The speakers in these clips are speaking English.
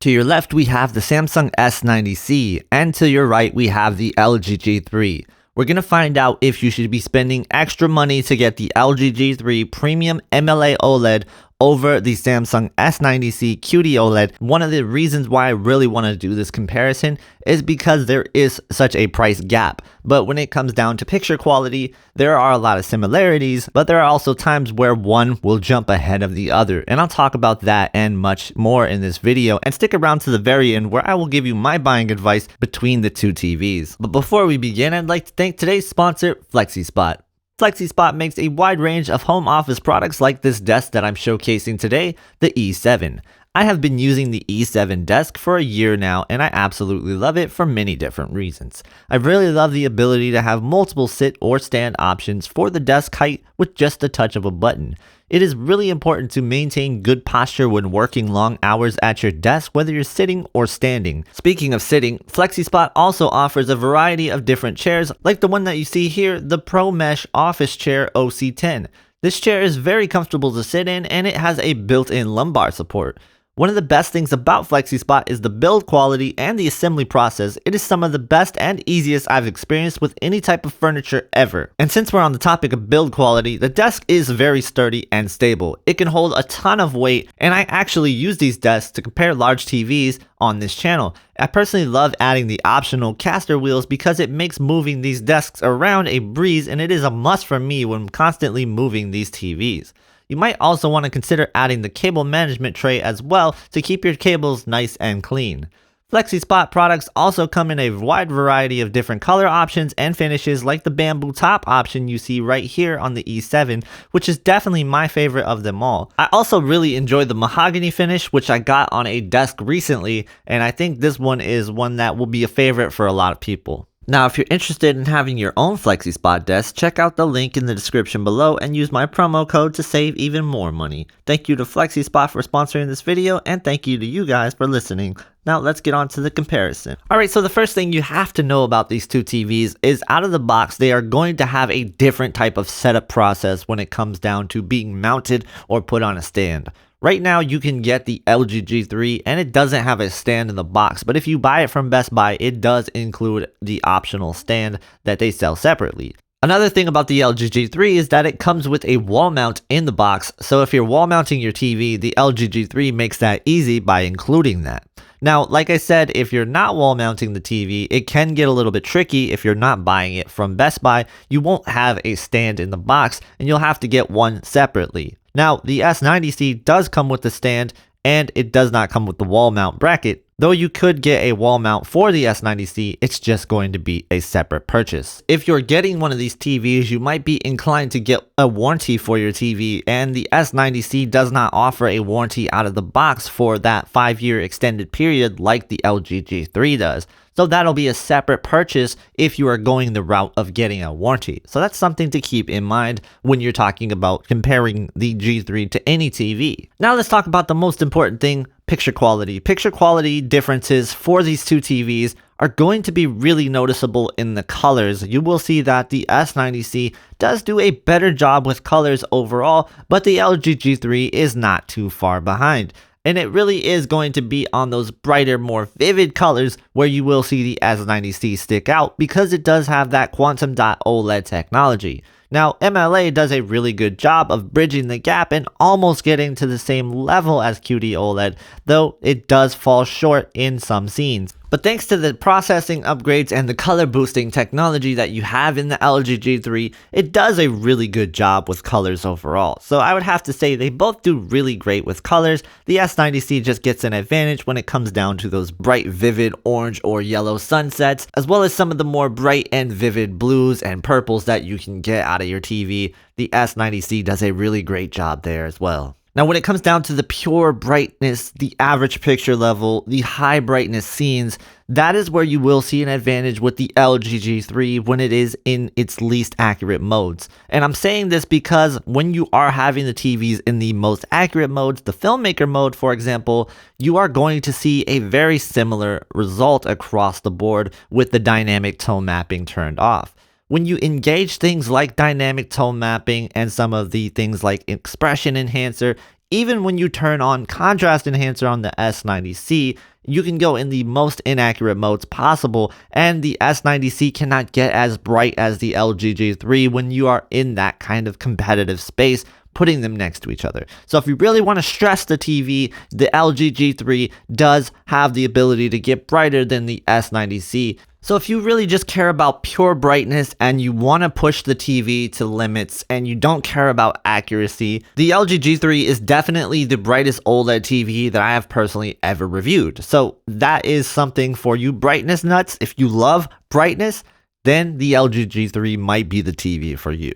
To your left, we have the Samsung S90C, and to your right, we have the LG G3. We're going to find out if you should be spending extra money to get the LG G3 Premium MLA OLED over the Samsung S90C QD-OLED. One of the reasons why I really want to do this comparison is because there is such a price gap. But when it comes down to picture quality, there are a lot of similarities, but there are also times where one will jump ahead of the other. And I'll talk about that and much more in this video. And stick around to the very end where I will give you my buying advice between the two TVs. But before we begin, I'd like to thank today's sponsor, FlexiSpot. FlexiSpot makes a wide range of home office products like this desk that I'm showcasing today, the E7. I have been using the E7 desk for a year now, and I absolutely love it for many different reasons. I really love the ability to have multiple sit or stand options for the desk height with just the touch of a button. It is really important to maintain good posture when working long hours at your desk, whether you're sitting or standing. Speaking of sitting, FlexiSpot also offers a variety of different chairs, like the one that you see here, the Pro Mesh Office Chair OC10. This chair is very comfortable to sit in, and it has a built-in lumbar support. One of the best things about FlexiSpot is the build quality and the assembly process. It is some of the best and easiest I've experienced with any type of furniture ever. And since we're on the topic of build quality, the desk is very sturdy and stable. It can hold a ton of weight, and I actually use these desks to compare large TVs on this channel. I personally love adding the optional caster wheels because it makes moving these desks around a breeze, and it is a must for me when constantly moving these TVs. You might also want to consider adding the cable management tray as well to keep your cables nice and clean. FlexiSpot products also come in a wide variety of different color options and finishes, like the bamboo top option you see right here on the E7, which is definitely my favorite of them all. I also really enjoy the mahogany finish, which I got on a desk recently, and I think this one is one that will be a favorite for a lot of people. Now, if you're interested in having your own FlexiSpot desk, check out the link in the description below and use my promo code to save even more money. Thank you to FlexiSpot for sponsoring this video, and thank you to you guys for listening. Now let's get on to the comparison. Alright, so the first thing you have to know about these two TVs is out of the box, they are going to have a different type of setup process when it comes down to being mounted or put on a stand. Right now, you can get the LG G3 and it doesn't have a stand in the box, but if you buy it from Best Buy, it does include the optional stand that they sell separately. Another thing about the LG G3 is that it comes with a wall mount in the box, so if you're wall mounting your TV, the LG G3 makes that easy by including that. Now, like I said, if you're not wall mounting the TV, it can get a little bit tricky if you're not buying it from Best Buy. You won't have a stand in the box, and you'll have to get one separately. Now, the S90C does come with the stand, and it does not come with the wall mount bracket. Though you could get a wall mount for the S90C, it's just going to be a separate purchase. If you're getting one of these TVs, you might be inclined to get a warranty for your TV, and the S90C does not offer a warranty out of the box for that 5-year extended period like the LG G3 does. So that'll be a separate purchase if you are going the route of getting a warranty. So that's something to keep in mind when you're talking about comparing the G3 to any TV. Now let's talk about the most important thing, picture quality. Picture quality differences for these two TVs are going to be really noticeable in the colors. You will see that the S90C does do a better job with colors overall, but the LG G3 is not too far behind. And it really is going to be on those brighter, more vivid colors where you will see the S90C stick out because it does have that quantum dot OLED technology. Now, MLA does a really good job of bridging the gap and almost getting to the same level as QD-OLED, though it does fall short in some scenes. But thanks to the processing upgrades and the color boosting technology that you have in the LG G3, it does a really good job with colors overall. So I would have to say they both do really great with colors. The S90C just gets an advantage when it comes down to those bright, vivid orange or yellow sunsets, as well as some of the more bright and vivid blues and purples that you can get out of your TV. The S90C does a really great job there as well. Now, when it comes down to the pure brightness, the average picture level, the high brightness scenes, that is where you will see an advantage with the LG G3 when it is in its least accurate modes. And I'm saying this because when you are having the TVs in the most accurate modes, the filmmaker mode, for example, you are going to see a very similar result across the board with the dynamic tone mapping turned off. When you engage things like dynamic tone mapping and some of the things like expression enhancer, even when you turn on contrast enhancer on the S90C, you can go in the most inaccurate modes possible, and the S90C cannot get as bright as the LG G3 when you are in that kind of competitive space, putting them next to each other. So if you really want to stress the TV, the LG G3 does have the ability to get brighter than the S90C. So if you really just care about pure brightness and you want to push the TV to limits and you don't care about accuracy, the LG G3 is definitely the brightest OLED TV that I have personally ever reviewed. So that is something for you brightness nuts. If you love brightness, then the LG G3 might be the TV for you.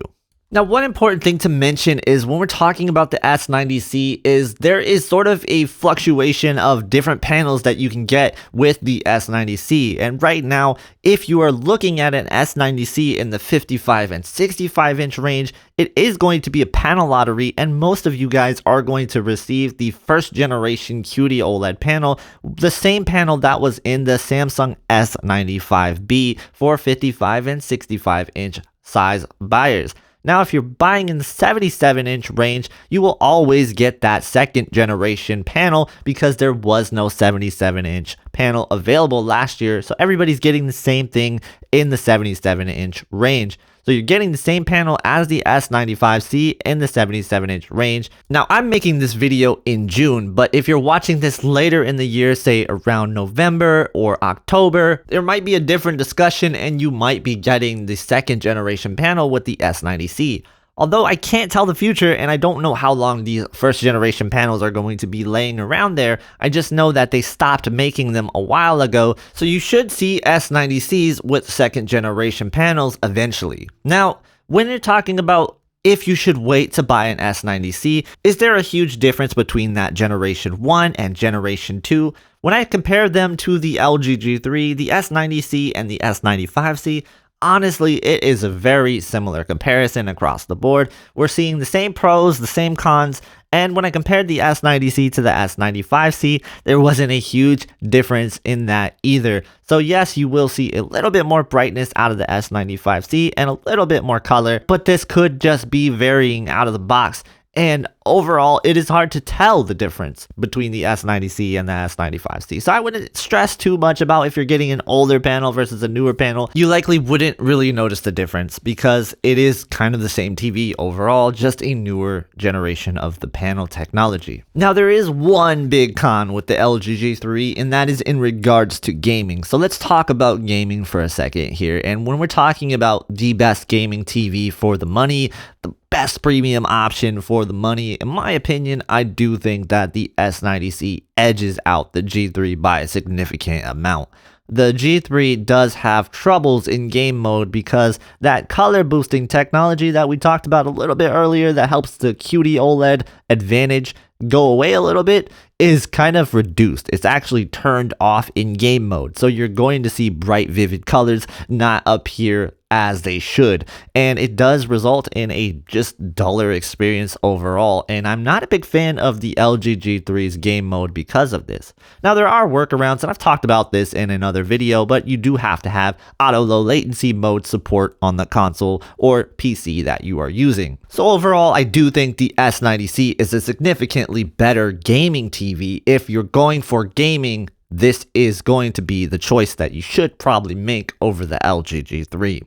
Now, one important thing to mention is when we're talking about the S90C is there is sort of a fluctuation of different panels that you can get with the S90C. And right now, if you are looking at an S90C in the 55 and 65 inch range, it is going to be a panel lottery, and most of you guys are going to receive the first generation QD-OLED panel, the same panel that was in the Samsung S95B for 55 and 65 inch size buyers. Now, if you're buying in the 77-inch range, you will always get that second generation panel because there was no 77-inch panel available last year. So everybody's getting the same thing in the 77-inch range. So you're getting the same panel as the S95C in the 77-inch range. Now, I'm making this video in June, but if you're watching this later in the year, say around November or October, there might be a different discussion and you might be getting the second generation panel with the S90C. Although I can't tell the future and I don't know how long these first generation panels are going to be laying around there, I just know that they stopped making them a while ago, so you should see S90Cs with second generation panels eventually. Now, when you're talking about if you should wait to buy an S90C, is there a huge difference between that Generation 1 and Generation 2? When I compare them to the LG G3, the S90C and the S95C, honestly, it is a very similar comparison across the board. We're seeing the same pros, the same cons, and when I compared the S90C to the S95C, there wasn't a huge difference in that either. So yes, you will see a little bit more brightness out of the S95C and a little bit more color, but this could just be varying out of the box. And overall, it is hard to tell the difference between the S90C and the S95C. So I wouldn't stress too much about if you're getting an older panel versus a newer panel. You likely wouldn't really notice the difference because it is kind of the same TV overall, just a newer generation of the panel technology. Now, there is one big con with the LG G3, and that is in regards to gaming. So let's talk about gaming for a second here. And when we're talking about the best gaming TV for the money, the best premium option for the money, in my opinion, I do think that the S90C edges out the G3 by a significant amount. The G3 does have troubles in game mode because that color boosting technology that we talked about a little bit earlier that helps the QD-OLED advantage go away a little bit is kind of reduced. It's actually turned off in game mode. So you're going to see bright, vivid colors not appear as they should. And it does result in a just duller experience overall. And I'm not a big fan of the LG G3's game mode because of this. Now, there are workarounds, and I've talked about this in another video, but you do have to have auto low latency mode support on the console or PC that you are using. So overall, I do think the S90C is a significantly better gaming TV. If you're going for gaming, this is going to be the choice that you should probably make over the LG G3.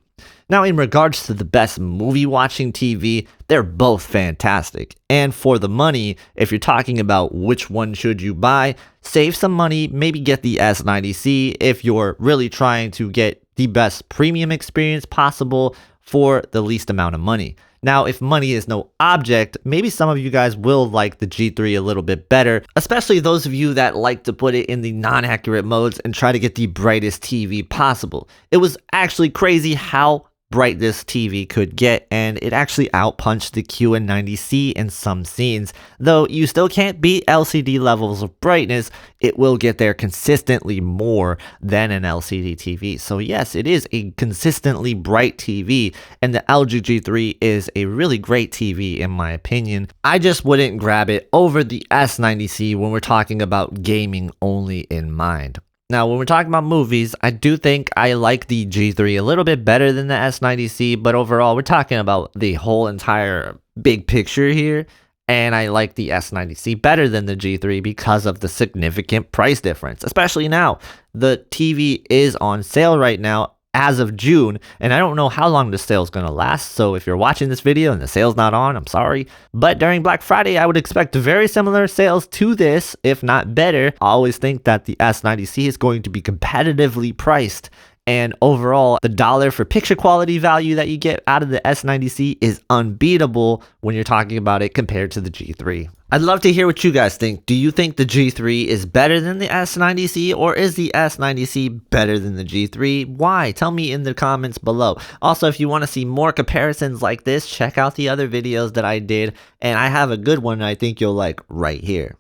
Now, in regards to the best movie watching TV, they're both fantastic. And for the money, if you're talking about which one should you buy, save some money, maybe get the S90C if you're really trying to get the best premium experience possible for the least amount of money. Now, if money is no object, maybe some of you guys will like the G3 a little bit better, especially those of you that like to put it in the non-accurate modes and try to get the brightest TV possible. It was actually crazy how bright this TV could get, and it actually outpunched the Q90C in some scenes. Though you still can't beat LCD levels of brightness, it will get there consistently more than an LCD TV. So yes, it is a consistently bright TV, and the LG G3 is a really great TV in my opinion. I just wouldn't grab it over the S90C when we're talking about gaming only in mind. Now, when we're talking about movies, I do think I like the G3 a little bit better than the S90C, but overall, we're talking about the whole entire big picture here. And I like the S90C better than the G3 because of the significant price difference, especially now. The TV is on sale right now as of June, and I don't know how long the sale is going to last, so if you're watching this video and the sale's not on, I'm sorry. But during Black Friday, I would expect very similar sales to this, if not better. I always think that the S90C is going to be competitively priced, and overall, the dollar for picture quality value that you get out of the S90C is unbeatable when you're talking about it compared to the G3. I'd love to hear what you guys think. Do you think the G3 is better than the S90C, or is the S90C better than the G3? Why? Tell me in the comments below. Also, if you want to see more comparisons like this, check out the other videos that I did, and I have a good one I think you'll like right here.